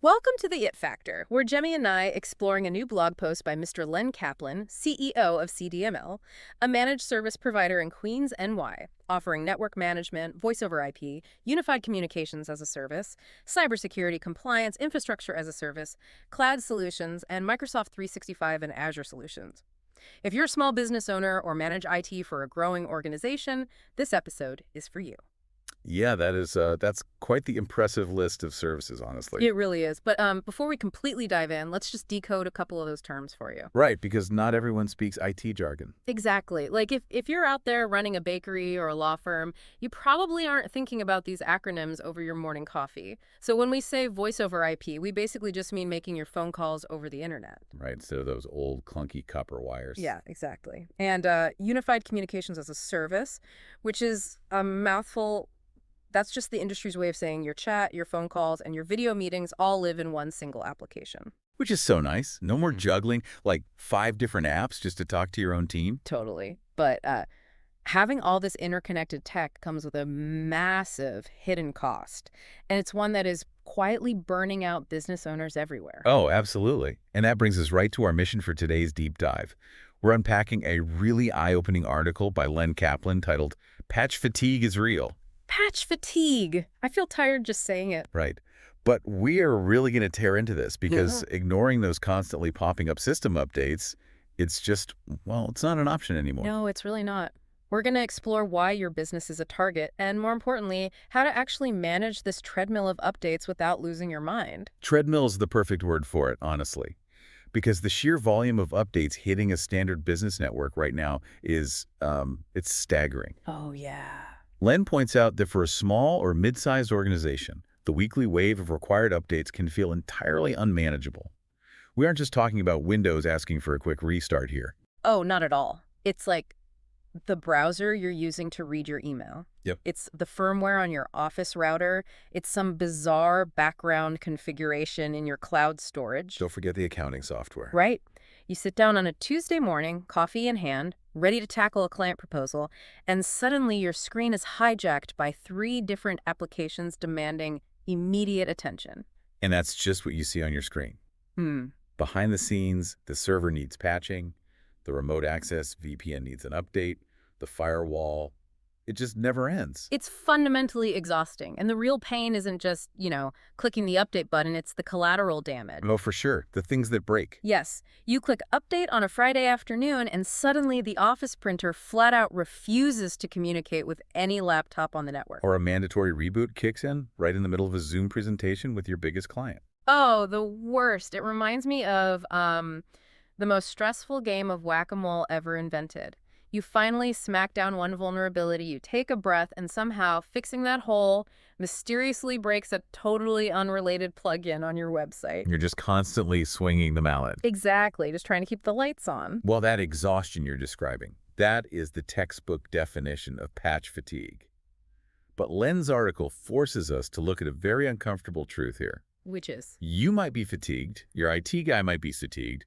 Welcome to the It Factor. We're Jemmy and I exploring a new blog post by Mr. Len Kaplan, CEO of CDML, a managed service provider in Queens, NY, offering network management, voice over IP, unified communications as a service, cybersecurity compliance, infrastructure as a service, cloud solutions, and Microsoft 365 and Azure solutions. If you're a small business owner or manage IT for a growing organization, this episode is for you. Yeah, that's quite the impressive list of services, honestly. It really is. But before we completely dive in, let's just decode a couple of those terms for you. Right, because not everyone speaks IT jargon. Exactly. Like if you're out there running a bakery or a law firm, you probably aren't thinking about these acronyms over your morning coffee. So when we say voice over IP, we basically just mean making your phone calls over the internet. Right, instead of those old clunky copper wires. Yeah, exactly. And unified communications as a service, which is a mouthful. That's just the industry's way of saying your chat, your phone calls, and your video meetings all live in one single application. Which is so nice. No more juggling, like 5 different apps just to talk to your own team. Totally. But having all this interconnected tech comes with a massive hidden cost. And it's one that is quietly burning out business owners everywhere. Oh, absolutely. And that brings us right to our mission for today's deep dive. We're unpacking a really eye-opening article by Len Kaplan titled, "Patch Fatigue is Real." Patch fatigue. I feel tired just saying it. Right. But we are really going to tear into this because ignoring those constantly popping up system updates, it's just, well, it's not an option anymore. No, it's really not. We're going to explore why your business is a target and, more importantly, how to actually manage this treadmill of updates without losing your mind. Treadmill is the perfect word for it, honestly, because the sheer volume of updates hitting a standard business network right now is, it's staggering. Oh, yeah. Len points out that for a small or mid-sized organization, the weekly wave of required updates can feel entirely unmanageable. We aren't just talking about Windows asking for a quick restart here. Oh, not at all. It's like the browser you're using to read your email. Yep. It's the firmware on your office router. It's some bizarre background configuration in your cloud storage. Don't forget the accounting software. Right? You sit down on a Tuesday morning, coffee in hand, ready to tackle a client proposal, and suddenly your screen is hijacked by 3 different applications demanding immediate attention. And that's just what you see on your screen. Behind the scenes, the server needs patching, the remote access VPN needs an update, the firewall, it just never ends. It's fundamentally exhausting, and the real pain isn't just, clicking the update button, it's the collateral damage. Oh, for sure. The things that break. Yes, you click update on a Friday afternoon, and suddenly the office printer flat out refuses to communicate with any laptop on the network. Or a mandatory reboot kicks in right in the middle of a Zoom presentation with your biggest client. Oh, the worst. It reminds me of the most stressful game of whack-a-mole ever invented. You finally smack down one vulnerability, you take a breath, and somehow fixing that hole mysteriously breaks a totally unrelated plugin on your website. You're just constantly swinging the mallet. Exactly, just trying to keep the lights on. Well, that exhaustion you're describing, that is the textbook definition of patch fatigue. But Len's article forces us to look at a very uncomfortable truth here. Which is? You might be fatigued, your IT guy might be fatigued,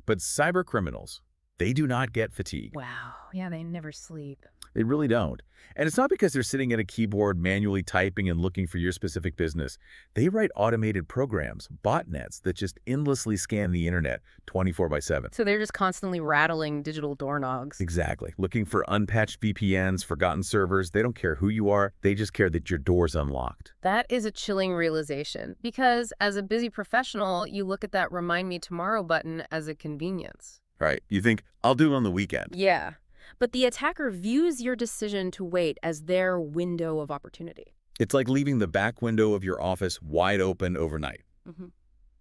but cyber criminals, they do not get fatigue. Wow. Yeah, they never sleep. They really don't. And it's not because they're sitting at a keyboard manually typing and looking for your specific business. They write automated programs, botnets, that just endlessly scan the internet 24/7. So they're just constantly rattling digital doorknobs. Exactly. Looking for unpatched VPNs, forgotten servers. They don't care who you are. They just care that your door's unlocked. That is a chilling realization because as a busy professional, you look at that remind me tomorrow button as a convenience. Right. You think, I'll do it on the weekend. Yeah. But the attacker views your decision to wait as their window of opportunity. It's like leaving the back window of your office wide open overnight.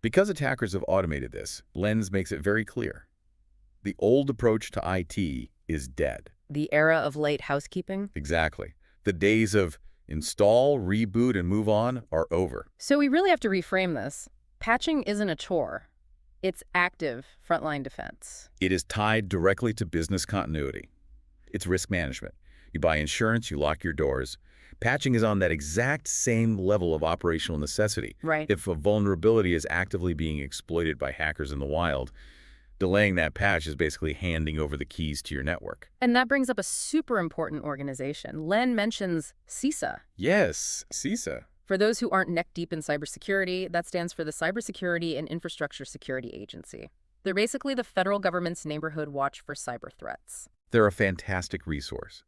Because attackers have automated this, Lens makes it very clear. The old approach to IT is dead. The era of late housekeeping? Exactly. The days of install, reboot, and move on are over. So we really have to reframe this. Patching isn't a chore. It's active frontline defense. It is tied directly to business continuity. It's risk management. You buy insurance, you lock your doors. Patching is on that exact same level of operational necessity. Right. If a vulnerability is actively being exploited by hackers in the wild, delaying that patch is basically handing over the keys to your network. And that brings up a super important organization. Len mentions CISA. Yes, CISA. For those who aren't neck-deep in cybersecurity, that stands for the Cybersecurity and Infrastructure Security Agency. They're basically the federal government's neighborhood watch for cyber threats. They're a fantastic resource.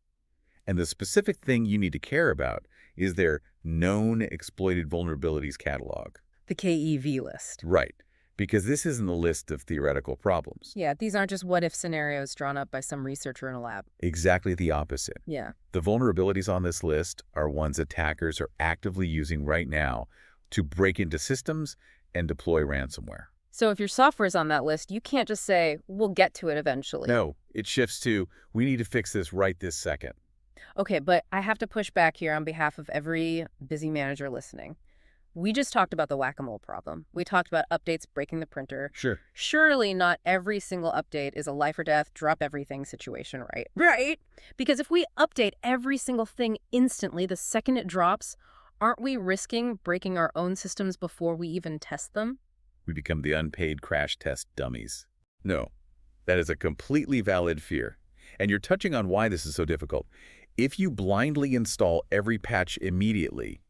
And the specific thing you need to care about is their Known Exploited Vulnerabilities catalog. The KEV list. Right, because this isn't a list of theoretical problems. Yeah, these aren't just what-if scenarios drawn up by some researcher in a lab. Exactly the opposite. Yeah. The vulnerabilities on this list are ones attackers are actively using right now to break into systems and deploy ransomware. So if your software's on that list, you can't just say, we'll get to it eventually. No, it shifts to, we need to fix this right this second. Okay, but I have to push back here on behalf of every busy manager listening. We just talked about the whack-a-mole problem. We talked about updates breaking the printer. Sure. Surely not every single update is a life or death, drop everything situation, right? Right. Because if we update every single thing instantly the second it drops, aren't we risking breaking our own systems before we even test them? We become the unpaid crash test dummies. No, that is a completely valid fear. And you're touching on why this is so difficult. If you blindly install every patch immediately,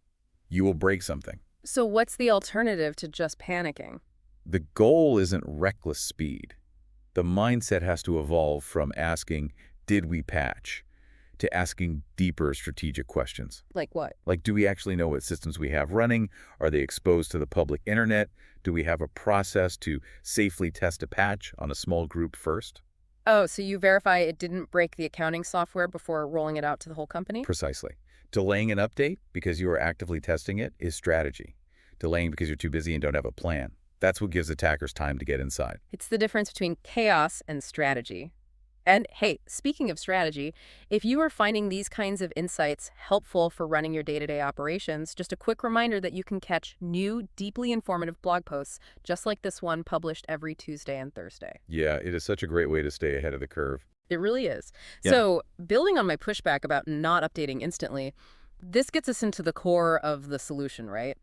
you will break something. So what's the alternative to just panicking? The goal isn't reckless speed. The mindset has to evolve from asking, did we patch, to asking deeper strategic questions. Like what? Like, do we actually know what systems we have running? Are they exposed to the public internet? Do we have a process to safely test a patch on a small group first? Oh, so you verify it didn't break the accounting software before rolling it out to the whole company? Precisely. Delaying an update because you are actively testing it is strategy. Delaying because you're too busy and don't have a plan. That's what gives attackers time to get inside. It's the difference between chaos and strategy. And hey, speaking of strategy, if you are finding these kinds of insights helpful for running your day-to-day operations, just a quick reminder that you can catch new, deeply informative blog posts, just like this one published every Tuesday and Thursday. Yeah, it is such a great way to stay ahead of the curve. It really is. Yeah. So, building on my pushback about not updating instantly, this gets us into the core of the solution, right?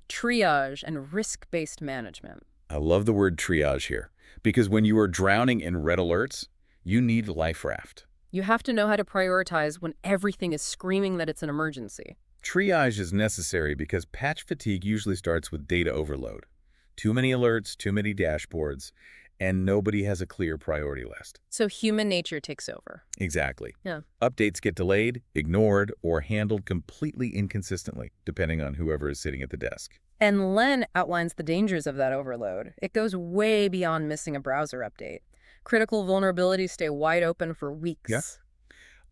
Triage and risk-based management. I love the word triage here, because when you are drowning in red alerts, you need life raft. You have to know how to prioritize when everything is screaming that it's an emergency. Triage is necessary because patch fatigue usually starts with data overload. Too many alerts, too many dashboards, and nobody has a clear priority list. So human nature takes over. Exactly. Yeah. Updates get delayed, ignored, or handled completely inconsistently, depending on whoever is sitting at the desk. And Len outlines the dangers of that overload. It goes way beyond missing a browser update. Critical vulnerabilities stay wide open for weeks. Yeah.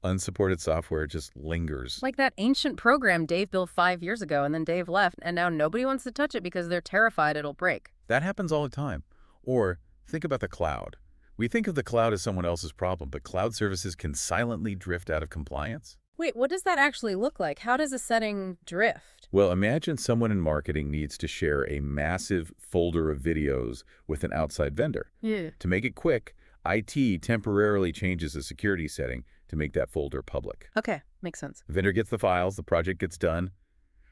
Unsupported software just lingers. Like that ancient program Dave built 5 years ago, and then Dave left, and now nobody wants to touch it because they're terrified it'll break. That happens all the time. Or think about the cloud. We think of the cloud as someone else's problem, but cloud services can silently drift out of compliance. Wait, what does that actually look like? How does a setting drift? Well, imagine someone in marketing needs to share a massive folder of videos with an outside vendor. Yeah. To make it quick, IT temporarily changes the security setting to make that folder public. Okay, makes sense. The vendor gets the files, the project gets done,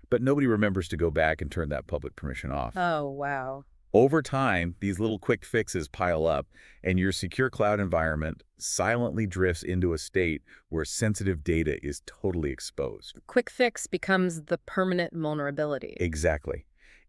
but nobody remembers to go back and turn that public permission off. Oh, wow. Over time, these little quick fixes pile up, and your secure cloud environment silently drifts into a state where sensitive data is totally exposed. Quick fix becomes the permanent vulnerability. Exactly.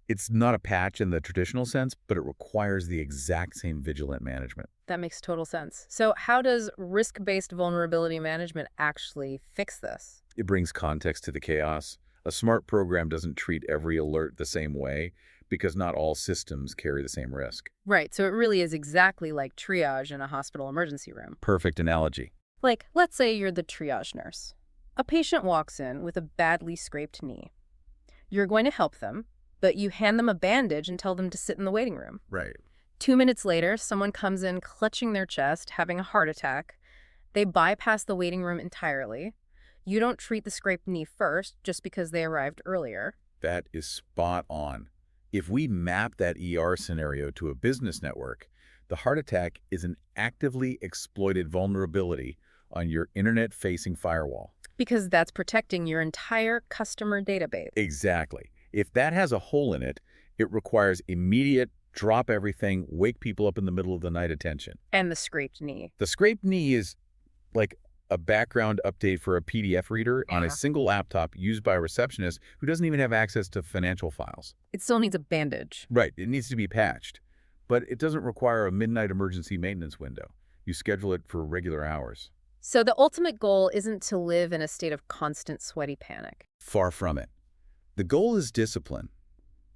It's not a patch in the traditional sense, but it requires the exact same vigilant management. That makes total sense. So how does risk-based vulnerability management actually fix this? It brings context to the chaos. A smart program doesn't treat every alert the same way because not all systems carry the same risk. Right, so it really is exactly like triage in a hospital emergency room. Perfect analogy. Like, let's say you're the triage nurse. A patient walks in with a badly scraped knee. You're going to help them, but you hand them a bandage and tell them to sit in the waiting room. Right. 2 minutes later, someone comes in clutching their chest, having a heart attack. They bypass the waiting room entirely. You don't treat the scraped knee first just because they arrived earlier. That is spot on. If we map that ER scenario to a business network, the heart attack is an actively exploited vulnerability on your internet-facing firewall. Because that's protecting your entire customer database. Exactly. If that has a hole in it, it requires immediate drop everything, wake people up in the middle of the night attention. And the scraped knee. The scraped knee is like a background update for a PDF reader on a single laptop used by a receptionist who doesn't even have access to financial files. It still needs a bandage. Right, it needs to be patched. But it doesn't require a midnight emergency maintenance window. You schedule it for regular hours. So the ultimate goal isn't to live in a state of constant sweaty panic. Far from it. The goal is discipline.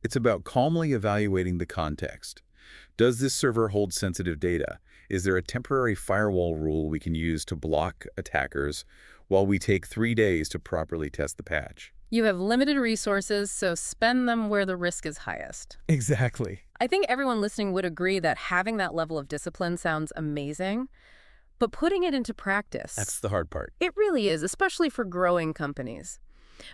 It's about calmly evaluating the context. Does this server hold sensitive data? Is there a temporary firewall rule we can use to block attackers while we take 3 days to properly test the patch? You have limited resources, so spend them where the risk is highest. Exactly. I think everyone listening would agree that having that level of discipline sounds amazing, but putting it into practice, That's the hard part. it really is, especially for growing companies.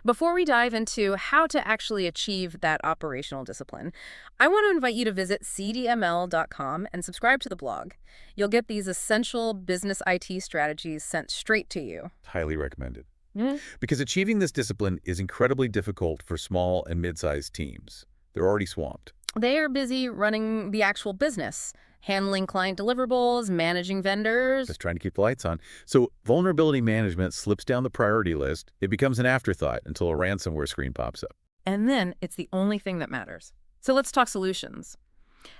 Before we dive into how to actually achieve that operational discipline, I want to invite you to visit cdml.com and subscribe to the blog. You'll get these essential business IT strategies sent straight to you. Highly recommended. Mm-hmm. Because achieving this discipline is incredibly difficult for small and mid-sized teams. They're already swamped. They are busy running the actual business, handling client deliverables, managing vendors. Just trying to keep the lights on. So vulnerability management slips down the priority list. It becomes an afterthought until a ransomware screen pops up. And then it's the only thing that matters. So let's talk solutions.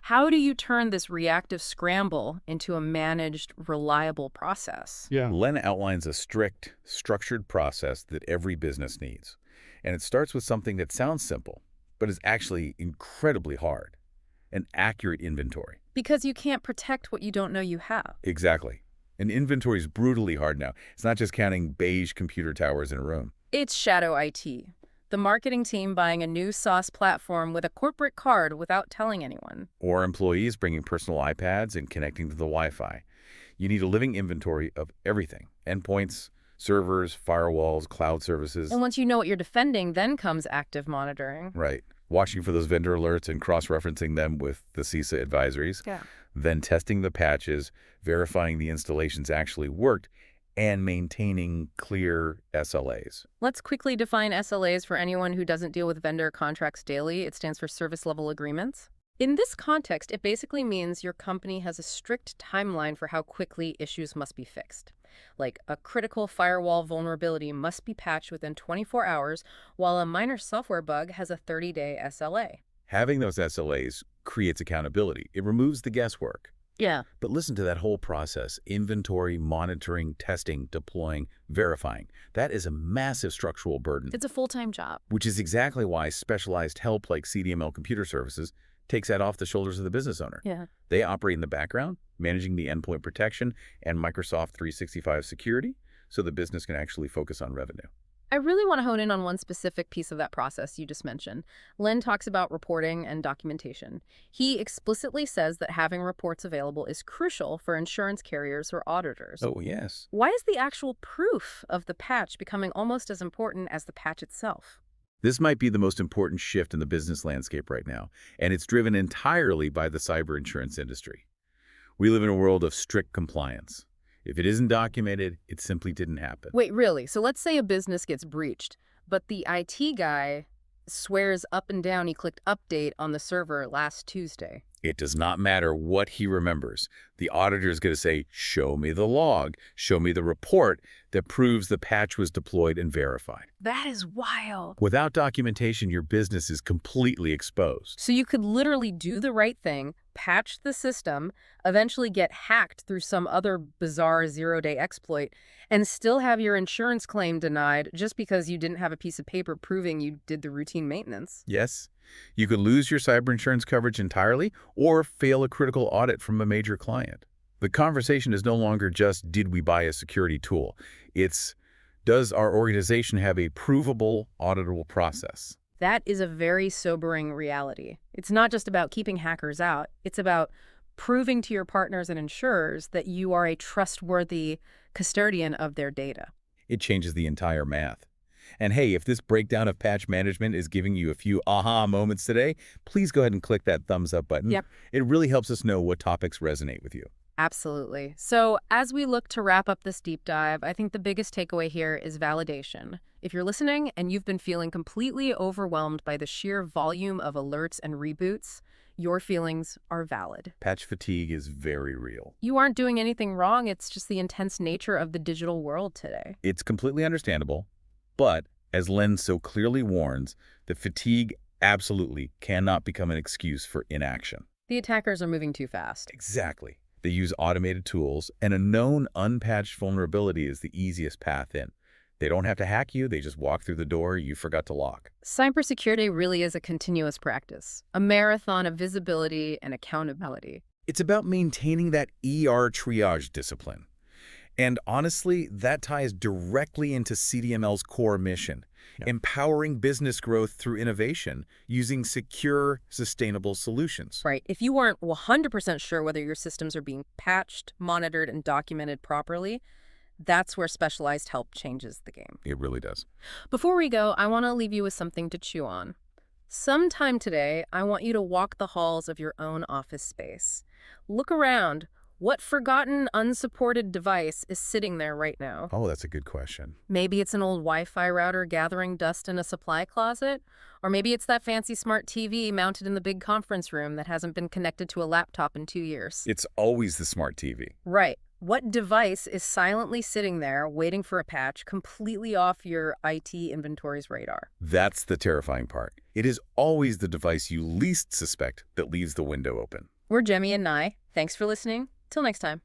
How do you turn this reactive scramble into a managed, reliable process? Len outlines a strict, structured process that every business needs. And it starts with something that sounds simple, but is actually incredibly hard: an accurate inventory. Because you can't protect what you don't know you have. Exactly. An inventory is brutally hard now. It's not just counting beige computer towers in a room. It's shadow IT. The marketing team buying a new SaaS platform with a corporate card without telling anyone. Or employees bringing personal iPads and connecting to the Wi-Fi. You need a living inventory of everything: endpoints, servers, firewalls, cloud services. And once you know what you're defending, then comes active monitoring. Right. Watching for those vendor alerts and cross-referencing them with the CISA advisories. Yeah. Then testing the patches, verifying the installations actually worked, and maintaining clear SLAs. Let's quickly define SLAs for anyone who doesn't deal with vendor contracts daily. It stands for service level agreements. In this context, it basically means your company has a strict timeline for how quickly issues must be fixed. Like a critical firewall vulnerability must be patched within 24 hours, while a minor software bug has a 30-day SLA. Having those SLAs creates accountability. It removes the guesswork. Yeah. But listen to that whole process: inventory, monitoring, testing, deploying, verifying. That is a massive structural burden. It's a full-time job. Which is exactly why specialized help like CDML Computer Services takes that off the shoulders of the business owner. Yeah. They operate in the background, managing the endpoint protection and Microsoft 365 security, so the business can actually focus on revenue. I really want to hone in on one specific piece of that process you just mentioned. Len talks about reporting and documentation. He explicitly says that having reports available is crucial for insurance carriers or auditors. Oh, yes. Why is the actual proof of the patch becoming almost as important as the patch itself? This might be the most important shift in the business landscape right now, and it's driven entirely by the cyber insurance industry. We live in a world of strict compliance. If it isn't documented, it simply didn't happen. Wait, really? So let's say a business gets breached, but the IT guy swears up and down he clicked update on the server last Tuesday. It does not matter what he remembers. The auditor is going to say, show me the log, show me the report that proves the patch was deployed and verified. That is wild. Without documentation, your business is completely exposed. So you could literally do the right thing, patch the system, eventually get hacked through some other bizarre zero-day exploit, and still have your insurance claim denied just because you didn't have a piece of paper proving you did the routine maintenance. Yes, you could lose your cyber insurance coverage entirely or fail a critical audit from a major client. The conversation is no longer just, did we buy a security tool? It's, does our organization have a provable, auditable process? That is a very sobering reality. It's not just about keeping hackers out. It's about proving to your partners and insurers that you are a trustworthy custodian of their data. It changes the entire math. And hey, if this breakdown of patch management is giving you a few aha moments today, please go ahead and click that thumbs up button. Yep. It really helps us know what topics resonate with you. Absolutely. So as we look to wrap up this deep dive, I think the biggest takeaway here is validation. If you're listening and you've been feeling completely overwhelmed by the sheer volume of alerts and reboots, Your feelings are valid. Patch fatigue is very real. You aren't doing anything wrong. It's just the intense nature of the digital world today. It's completely understandable, but as Len so clearly warns, the fatigue absolutely cannot become an excuse for inaction. The attackers are moving too fast. Exactly. They use automated tools, and a known unpatched vulnerability is the easiest path in. They don't have to hack you, they just walk through the door you forgot to lock. Cybersecurity really is a continuous practice, a marathon of visibility and accountability. It's about maintaining that triage discipline. And honestly, that ties directly into CDML's core mission, empowering business growth through innovation using secure, sustainable solutions. Right. If you aren't 100% sure whether your systems are being patched, monitored, and documented properly, that's where specialized help changes the game. It really does. Before we go, I want to leave you with something to chew on. Sometime today, I want you to walk the halls of your own office space. Look around. What forgotten, unsupported device is sitting there right now? Oh, that's a good question. Maybe it's an old Wi-Fi router gathering dust in a supply closet. Or maybe it's that fancy smart TV mounted in the big conference room that hasn't been connected to a laptop in 2 years. It's always the smart TV. Right. What device is silently sitting there waiting for a patch completely off your IT inventory's radar? That's the terrifying part. It is always the device you least suspect that leaves the window open. We're Jemmy and Nye. Thanks for listening. Till next time.